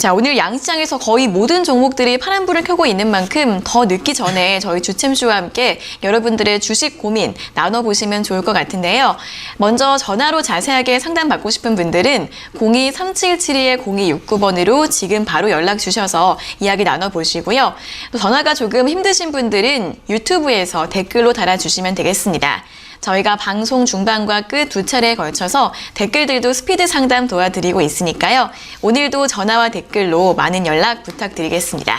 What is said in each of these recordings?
자, 오늘 양시장에서 거의 모든 종목들이 파란불을 켜고 있는 만큼 더 늦기 전에 저희 주챔쇼와 함께 여러분들의 주식 고민 나눠보시면 좋을 것 같은데요. 먼저 전화로 자세하게 상담받고 싶은 분들은 02-3772-0269번으로 지금 바로 연락 주셔서 이야기 나눠보시고요. 또 전화가 조금 힘드신 분들은 유튜브에서 댓글로 달아주시면 되겠습니다. 저희가 방송 중반과 끝 두 차례에 걸쳐서 댓글들도 스피드 상담 도와드리고 있으니까요. 오늘도 전화와 댓글로 많은 연락 부탁드리겠습니다.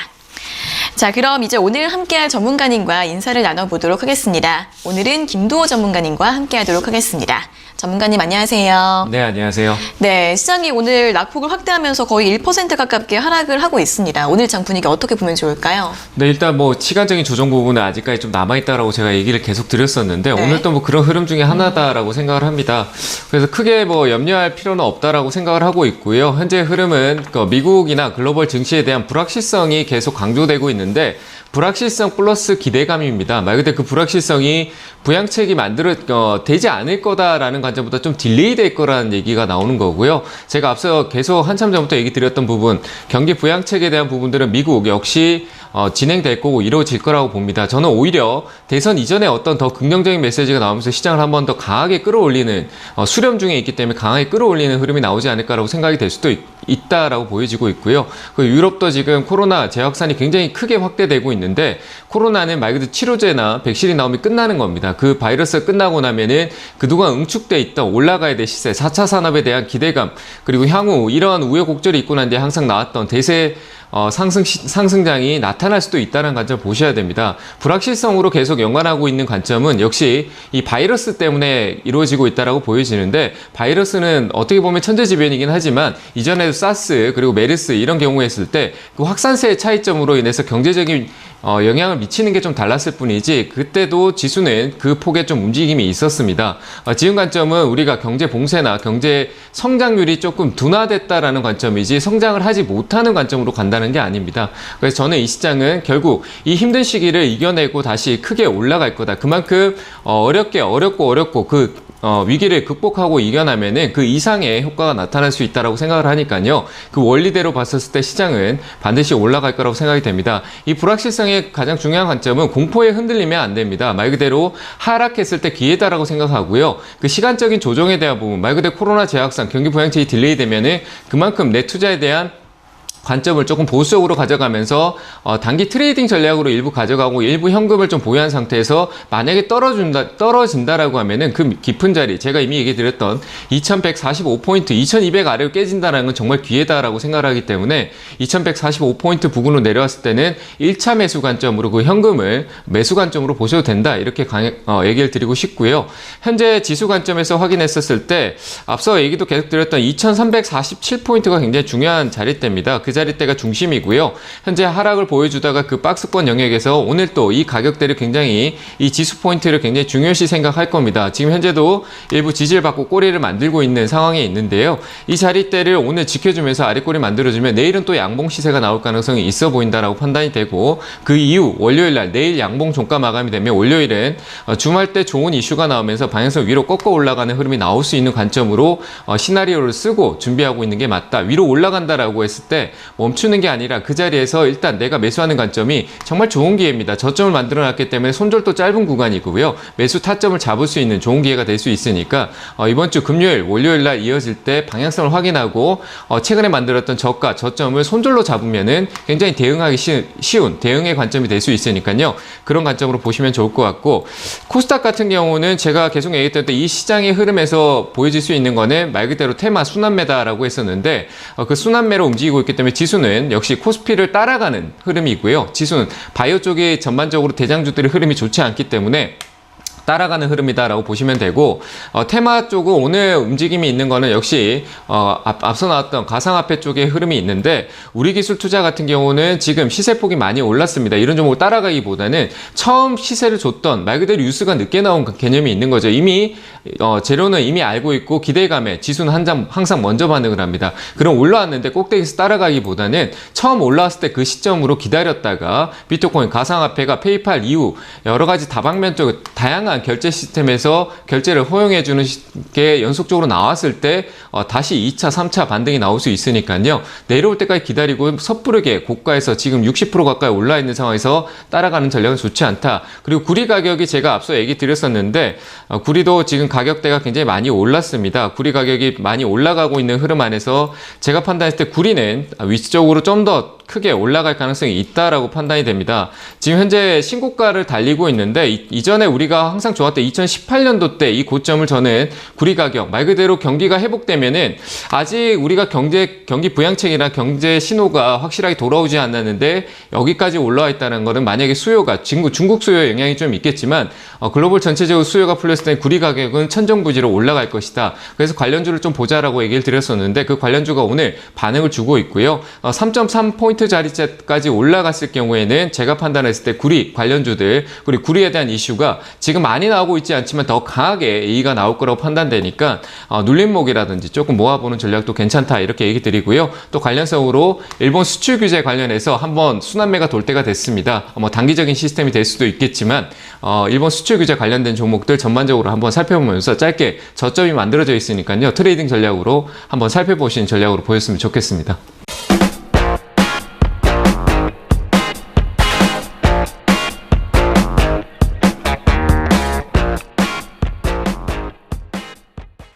자, 그럼 이제 오늘 함께할 전문가님과 인사를 나눠보도록 하겠습니다. 오늘은 김도호 전문가님과 함께하도록 하겠습니다. 전문가님 안녕하세요. 네, 안녕하세요. 네, 시장이 오늘 낙폭을 확대하면서 거의 1% 가깝게 하락을 하고 있습니다. 오늘 장 분위기 어떻게 보면 좋을까요? 네, 일단 시간적인 조정 부분은 아직까지 좀 남아있다라고 제가 얘기를 계속 드렸었는데, 네. 오늘 또 그런 흐름 중에 하나다라고 생각을 합니다. 그래서 크게 염려할 필요는 없다라고 생각을 하고 있고요. 현재 흐름은 미국이나 글로벌 증시에 대한 불확실성이 계속 강조되고 있는데, 불확실성 플러스 기대감입니다. 말 그대로 그 불확실성이 부양책이 되지 않을 거다라는 관점보다 좀 딜레이 될 거라는 얘기가 나오는 거고요. 제가 앞서 계속 한참 전부터 얘기 드렸던 부분, 경기 부양책에 대한 부분들은 미국 역시 진행될 거고 이루어질 거라고 봅니다. 저는 오히려 대선 이전에 어떤 더 긍정적인 메시지가 나오면서 시장을 한 번 더 강하게 끌어올리는 수렴 중에 있기 때문에 강하게 끌어올리는 흐름이 나오지 않을까라고 생각이 될 수도 있다라고 보여지고 있고요. 그 유럽도 지금 코로나 재확산이 굉장히 크게 확대되고 있는데, 코로나는 말 그대로 치료제나 백신이 나오면 끝나는 겁니다. 그 바이러스가 끝나고 나면은 그동안 응축돼 있던 올라가야 될 시세, 4차 산업에 대한 기대감, 그리고 향후 이러한 우여곡절이 있고 난 뒤에 항상 나왔던 대세 상승장이 나타날 수도 있다는 관점 보셔야 됩니다. 불확실성으로 계속 연관하고 있는 관점은 역시 이 바이러스 때문에 이루어지고 있다라고 보여지는데, 바이러스는 어떻게 보면 천재지변이긴 하지만 이전에도 사스 그리고 메르스 이런 경우에 했을 때 그 확산세의 차이점으로 인해서 경제적인 영향을 미치는 게 좀 달랐을 뿐이지, 그때도 지수는 그 폭에 좀 움직임이 있었습니다. 지금 관점은 우리가 경제 봉쇄나 경제 성장률이 조금 둔화됐다라는 관점이지 성장을 하지 못하는 관점으로 간다는 게 아닙니다. 그래서 저는 이 시장은 결국 이 힘든 시기를 이겨내고 다시 크게 올라갈 거다. 그만큼 어렵고 위기를 극복하고 이겨나면은 그 이상의 효과가 나타날 수 있다라고 생각을 하니까요. 그 원리대로 봤었을 때 시장은 반드시 올라갈 거라고 생각이 됩니다. 이 불확실성의 가장 중요한 관점은 공포에 흔들리면 안 됩니다. 말 그대로 하락했을 때 기회다라고 생각하고요. 그 시간적인 조정에 대한 부분, 말 그대로 코로나 재확산, 경기 부양책이 딜레이 되면은 그만큼 내 투자에 대한 관점을 조금 보수적으로 가져가면서 단기 트레이딩 전략으로 일부 가져가고 일부 현금을 좀 보유한 상태에서 만약에 떨어진다라고 하면은 그 깊은 자리, 제가 이미 얘기 드렸던 2145포인트, 2200 아래로 깨진다라는 건 정말 기회다라고 생각을 하기 때문에 2145포인트 부근으로 내려왔을 때는 1차 매수 관점으로 그 현금을 매수 관점으로 보셔도 된다, 이렇게 얘기를 드리고 싶고요. 현재 지수 관점에서 확인했었을 때 앞서 얘기도 계속 드렸던 2347포인트가 굉장히 중요한 자리대입니다. 그 자리대가 중심이고요. 현재 하락을 보여주다가 그 박스권 영역에서 오늘 또 이 가격대를 굉장히, 이 지수 포인트를 굉장히 중요시 생각할 겁니다. 지금 현재도 일부 지지를 받고 꼬리를 만들고 있는 상황에 있는데요. 이 자리대를 오늘 지켜주면서 아래꼬리 만들어주면 내일은 또 양봉 시세가 나올 가능성이 있어 보인다라고 판단이 되고, 그 이후 월요일날 내일 양봉 종가 마감이 되면 월요일은 주말 때 좋은 이슈가 나오면서 방향성 위로 꺾어 올라가는 흐름이 나올 수 있는 관점으로 시나리오를 쓰고 준비하고 있는 게 맞다. 위로 올라간다라고 했을 때 멈추는 게 아니라 그 자리에서 일단 내가 매수하는 관점이 정말 좋은 기회입니다. 저점을 만들어 놨기 때문에 손절도 짧은 구간이고요. 매수 타점을 잡을 수 있는 좋은 기회가 될 수 있으니까 이번 주 금요일, 월요일 날 이어질 때 방향성을 확인하고 최근에 만들었던 저가, 저점을 손절로 잡으면은 굉장히 대응하기 쉬운 대응의 관점이 될 수 있으니까요. 그런 관점으로 보시면 좋을 것 같고, 코스닥 같은 경우는 제가 계속 얘기했던 이 시장의 흐름에서 보여질 수 있는 거는 말 그대로 테마 순환매다라고 했었는데, 그 순환매로 움직이고 있기 때문에 지수는 역시 코스피를 따라가는 흐름이고요. 지수는 바이오 쪽에 전반적으로 대장주들의 흐름이 좋지 않기 때문에 따라가는 흐름이다라고 보시면 되고, 테마 쪽은 오늘 움직임이 있는 거는 역시 앞서 나왔던 가상화폐 쪽의 흐름이 있는데, 우리기술투자 같은 경우는 지금 시세폭이 많이 올랐습니다. 이런 종목을 따라가기보다는 처음 시세를 줬던 말 그대로 뉴스가 늦게 나온 개념이 있는 거죠. 이미 재료는 이미 알고 있고 기대감에 지수는 항상 먼저 반응을 합니다. 그럼 올라왔는데 꼭대기에서 따라가기보다는 처음 올라왔을 때 그 시점으로 기다렸다가 비트코인, 가상화폐가 페이팔 이후 여러 가지 다방면적 다양한 다양한 결제 시스템에서 결제를 허용해주는 게 연속적으로 나왔을 때 다시 2차, 3차 반등이 나올 수 있으니까요. 내려올 때까지 기다리고 섣부르게 고가에서 지금 60% 가까이 올라 있는 상황에서 따라가는 전략은 좋지 않다. 그리고 구리 가격이 제가 앞서 얘기 드렸었는데 구리도 지금 가격대가 굉장히 많이 올랐습니다. 구리 가격이 많이 올라가고 있는 흐름 안에서 제가 판단했을 때 구리는 위치적으로 좀 더 크게 올라갈 가능성이 있다라고 판단이 됩니다. 지금 현재 신고가를 달리고 있는데 이전에 우리가 항상 좋았던 2018년도 때 이 고점을 저는 구리 가격 말 그대로 경기가 회복되면은 아직 우리가 경기 부양책이나 경제 신호가 확실하게 돌아오지 않았는데 여기까지 올라와 있다는 것은 만약에 수요가 중국 수요에 영향이 좀 있겠지만 글로벌 전체적으로 수요가 풀렸을 때 구리 가격은 천정부지로 올라갈 것이다. 그래서 관련주를 좀 보자라고 얘기를 드렸었는데 그 관련주가 오늘 반응을 주고 있고요. 3.3포인트 자리까지 올라갔을 경우에는 제가 판단했을 때 구리 관련주들 그리고 구리에 대한 이슈가 지금 많이 나오고 있지 않지만 더 강하게 얘기가 나올 거라고 판단되니까 눌림목이라든지 조금 모아보는 전략도 괜찮다 이렇게 얘기 드리고요. 또 관련성으로 일본 수출 규제 관련해서 한번 순환매가 돌 때가 됐습니다. 단기적인 시스템이 될 수도 있겠지만 일본 수출 규제 관련된 종목들 전반적으로 한번 살펴보면서 짧게 저점이 만들어져 있으니까요. 트레이딩 전략으로 한번 살펴보시는 전략으로 보였으면 좋겠습니다.